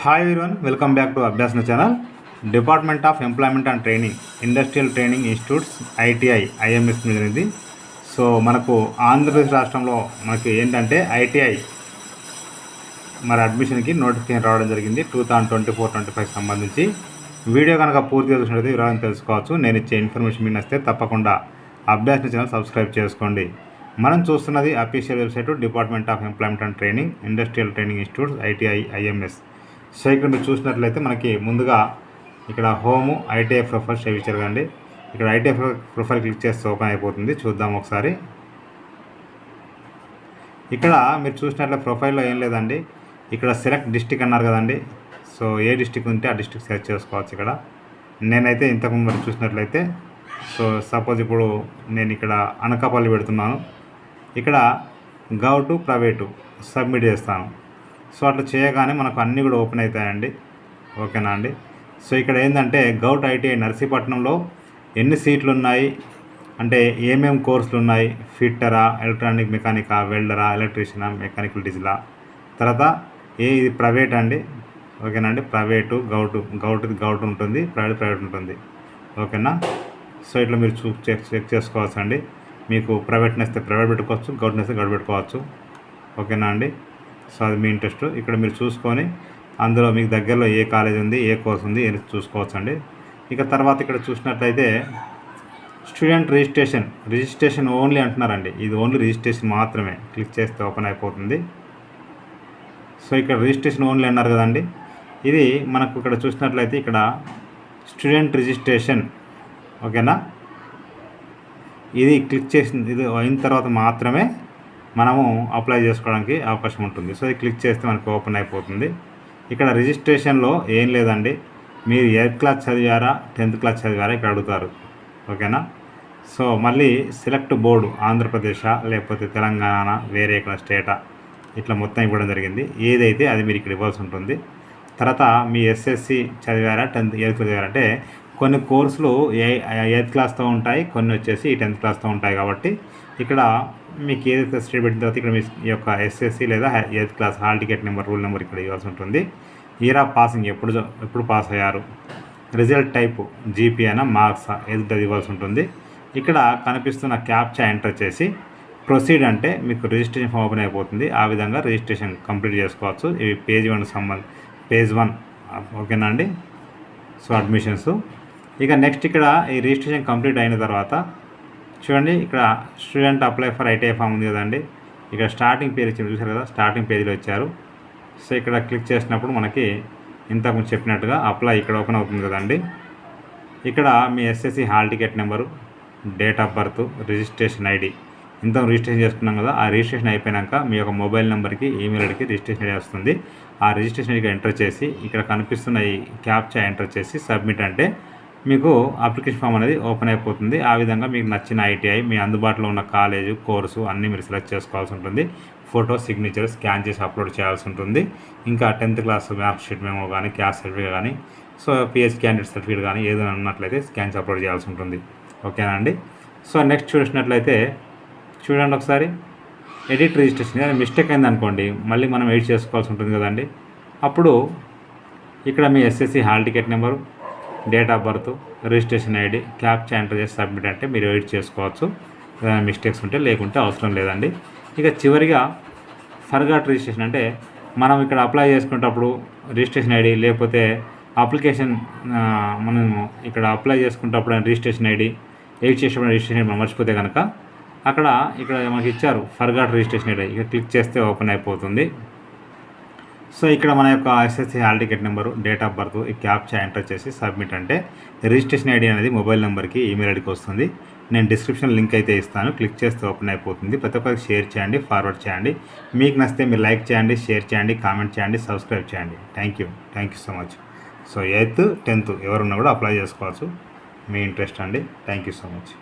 Hi everyone, welcome back to Abhyasana channel. Department of employment and training, industrial training institutes, ITI, IMS మీద ఇది. So మనకు ఆంధ్రప్రదేశ్ రాష్ట్రంలో మనకి ఏంటంటే ఐటీఐ మరి అడ్మిషన్కి నోటిఫికేషన్ రావడం జరిగింది 2024-25 సంబంధించి. వీడియో కనుక పూర్తిగా చూసినట్లయితే వివరాలను తెలుసుకోవచ్చు. నేను ఇచ్చే ఇన్ఫర్మేషన్ మీకు నచ్చితే తప్పకుండా అభ్యాసన ఛానల్ సబ్స్క్రైబ్ చేసుకోండి. మనం చూస్తున్నది official website department of employment and training, industrial training institutes, ITI, IMS. So ఇక్కడ మీరు చూసినట్లయితే మనకి ముందుగా ఇక్కడ హోము ఐటీఐ ప్రొఫైల్ ఇచ్చారు కండి. ఇక్కడ ఐటీఐ ప్రొఫైల్ క్లిక్ చేస్తే ఓపెన్ అయిపోతుంది. చూద్దాం ఒకసారి. ఇక్కడ మీరు చూసినట్లయితే ప్రొఫైల్లో ఏం లేదండి, ఇక్కడ సెలెక్ట్ డిస్టిక్ అన్నారు కదండి. సో ఏ డిస్టిక్ ఉంటే ఆ డిస్టిక్ సెలెక్ట్ చేసుకోవచ్చు. ఇక్కడ నేనైతే ఇంతకుముందు మరి చూసినట్లయితే సో సపోజ్ ఇప్పుడు నేను ఇక్కడ అనకాపల్లి పెడుతున్నాను. ఇక్కడ గౌ టు ప్రైవేటు సబ్మిట్ చేస్తాను. సో అట్లా చేయగానే మనకు అన్నీ కూడా ఓపెన్ అవుతాయండి. ఓకేనా అండి. సో ఇక్కడ ఏంటంటే గౌట్ ఐటీఐ నర్సీపట్నంలో ఎన్ని సీట్లు ఉన్నాయి, అంటే ఏమేమి కోర్సులు ఉన్నాయి, ఫిట్టరా, ఎలక్ట్రానిక్ మెకానికా, వెల్డరా, ఎలక్ట్రీషియనా, మెకానికల్ డీజిలా, తర్వాత ఇది ప్రైవేట్ అండి. ఓకేనండి. ప్రైవేటు గౌట్ ఉంటుంది, ప్రైవేట్ ఉంటుంది. ఓకేనా. సో ఇట్లా మీరు చెక్ చేసుకోవచ్చు అండి. మీకు ప్రైవేట్ నేస్తే ప్రైవేట్ పెట్టుకోవచ్చు, గౌట్ నేస్తే గౌట్ పెట్టుకోవచ్చు. ఓకేనా అండి. సో అది మీ ఇంట్రెస్ట్. ఇక్కడ మీరు చూసుకొని అందులో మీకు దగ్గరలో ఏ కాలేజ్ ఉంది, ఏ కోర్స్ ఉంది చూసుకోవచ్చు అండి. ఇక తర్వాత ఇక్కడ చూసినట్లయితే స్టూడెంట్ రిజిస్ట్రేషన్ ఓన్లీ అంటున్నారండి. ఇది ఓన్లీ రిజిస్ట్రేషన్ మాత్రమే. క్లిక్ చేస్తే ఓపెన్ అయిపోతుంది. సో ఇక్కడ రిజిస్ట్రేషన్ ఓన్లీ అన్నారు కదండి. ఇది మనకు ఇక్కడ చూసినట్లయితే ఇక్కడ స్టూడెంట్ రిజిస్ట్రేషన్. ఓకేనా. ఇది క్లిక్ చేసింది, ఇది అయిన తర్వాత మాత్రమే మనము అప్లై చేసుకోవడానికి అవకాశం ఉంటుంది. సో ఇది క్లిక్ చేస్తే మనకు ఓపెన్ అయిపోతుంది. ఇక్కడ రిజిస్ట్రేషన్లో ఏం లేదండి, మీరు 8th క్లాస్ చదివారా, 10th క్లాస్ చదివారా ఇక్కడ అడుగుతారు. ఓకేనా. సో మళ్ళీ సెలెక్ట్ బోర్డు, ఆంధ్రప్రదేశా లేకపోతే తెలంగాణ, వేరే ఇక్కడ స్టేటా, ఇట్లా మొత్తం ఇవ్వడం జరిగింది. ఏదైతే అది మీరు ఇక్కడ ఇవ్వాల్సి ఉంటుంది. తర్వాత మీ ఎస్ఎస్సి చదివారా, 8th చదివారా అంటే కొన్ని కోర్సులు 8th క్లాస్తో ఉంటాయి, కొన్ని వచ్చేసి 10th క్లాస్తో ఉంటాయి. కాబట్టి ఇక్కడ మీకు ఏదైతే స్టేట్ పెట్టిన తర్వాత ఇక్కడ మీ యొక్క ఎస్ఎస్సి లేదా 8th class hall ticket number, rule number ఇక్కడ ఇవ్వాల్సి ఉంటుంది. ఇయర్ ఆఫ్ పాసింగ్, ఎప్పుడు పాస్ అయ్యారు, రిజల్ట్ టైపు జీపీ అయినా మార్క్సా ఏది ఇవ్వాల్సి ఉంటుంది. ఇక్కడ కనిపిస్తున్న క్యాప్చా ఎంటర్ చేసి ప్రొసీడ్ అంటే మీకు రిజిస్ట్రేషన్ ఫామ్ ఓపెన్ అయిపోతుంది. ఆ విధంగా రిజిస్ట్రేషన్ కంప్లీట్ చేసుకోవచ్చు. ఇవి పేజ్ 1. ఓకేనా అండి. So admissions. ఇక నెక్స్ట్ ఇక్కడ ఈ రిజిస్ట్రేషన్ కంప్లీట్ అయిన తర్వాత చూడండి, ఇక్కడ student apply for ITI form ఉంది కదండి. ఇక్కడ స్టార్టింగ్ పేజ్ ఇచ్చి చూసారు కదా, స్టార్టింగ్ పేజ్లో ఇచ్చారు. సో ఇక్కడ క్లిక్ చేసినప్పుడు మనకి ఇంతకుముందు చెప్పినట్టుగా అప్లై ఇక్కడ ఓపెన్ అవుతుంది కదండి. ఇక్కడ మీ SSC hall ticket number, date of birth, registration ID, ఇంత రిజిస్ట్రేషన్ చేసుకున్నాం కదా. ఆ రిజిస్ట్రేషన్ అయిపోయాక మీ యొక్క మొబైల్ నెంబర్కి, ఈమెయిల్ ఐడికి రిజిస్ట్రేషన్ ఐడి వస్తుంది. ఆ రిజిస్ట్రేషన్ ఐడికి ఎంటర్ చేసి ఇక్కడ కనిపిస్తున్న ఈ క్యాప్చా ఎంటర్ చేసి సబ్మిట్ అంటే మీకు అప్లికేషన్ ఫామ్ అనేది ఓపెన్ అయిపోతుంది. ఆ విధంగా మీకు నచ్చిన ఐటీఐ, మీ అందుబాటులో ఉన్న కాలేజు, కోర్సు అన్నీ మీరు సెలెక్ట్ చేసుకోవాల్సి ఉంటుంది. ఫోటో, సిగ్నేచర్ స్కాన్ చేసి అప్లోడ్ చేయాల్సి ఉంటుంది. ఇంకా 10th class map sheet memo కానీ, క్యాస్ట్ సర్టిఫికేట్ కానీ, సో పిహెచ్ క్యాండిడేట్ సర్టిఫికేట్ కానీ ఏదైనా ఉన్నట్లయితే స్కాన్ చేసి అప్లోడ్ చేయాల్సి ఉంటుంది. ఓకేనా అండి. సో నెక్స్ట్ చూసినట్లయితే చూడండి ఒకసారి, ఎడిట్ రిజిస్ట్రేషన్ కానీ మిస్టేక్ అయింది అనుకోండి, మళ్ళీ మనం ఎడిట్ చేసుకోవాల్సి ఉంటుంది కదండి. అప్పుడు ఇక్కడ మీ SSC hall ticket number, date of birth, registration ID, captcha enter చేసి సబ్మిట్ అంటే మీరు ఎడిట్ చేసుకోవచ్చు. ఏదైనా మిస్టేక్స్ ఉంటే, లేకుంటే అవసరం లేదండి. ఇక చివరిగా ఫర్గాట్ రిజిస్ట్రేషన్ అంటే మనం ఇక్కడ అప్లై చేసుకునేటప్పుడు రిజిస్ట్రేషన్ ఐడి లేకపోతే అప్లికేషన్ మనం ఇక్కడ అప్లై చేసుకునేటప్పుడు రిజిస్ట్రేషన్ ఐడి, ఎడిట్ చేసేటప్పుడు రిజిస్ట్రేషన్ ఐడి మనం మర్చిపోతే కనుక అక్కడ ఇక్కడ మనకి ఇచ్చారు ఫర్గాట్ రిజిస్ట్రేషన్ ఐడి, ఇక క్లిక్ చేస్తే ఓపెన్ అయిపోతుంది. సో ఇక్కడ మన యొక్క SSC hall ticket number, date of birth, ఈ క్యాప్చా ఎంటర్ చేసి సబ్మిట్ అంటే రిజిస్ట్రేషన్ ఐడి అనేది మొబైల్ నెంబర్కి, ఈమెయిల్ ఐడికి వస్తుంది. నేను డిస్క్రిప్షన్ లింక్ అయితే ఇస్తాను. క్లిక్ చేస్తే ఓపెన్ అయిపోతుంది. ప్రతి ఒక్కరికి షేర్ చేయండి, ఫార్వర్డ్ చేయండి. మీకు నచ్చితే మీరు లైక్ చేయండి, షేర్ చేయండి, కామెంట్ చేయండి, సబ్స్క్రైబ్ చేయండి. Thank you so much. So 8th, 10th ఎవరున్నా కూడా అప్లై చేసుకోవచ్చు. మీ ఇంట్రెస్ట్ అండి. Thank you so much.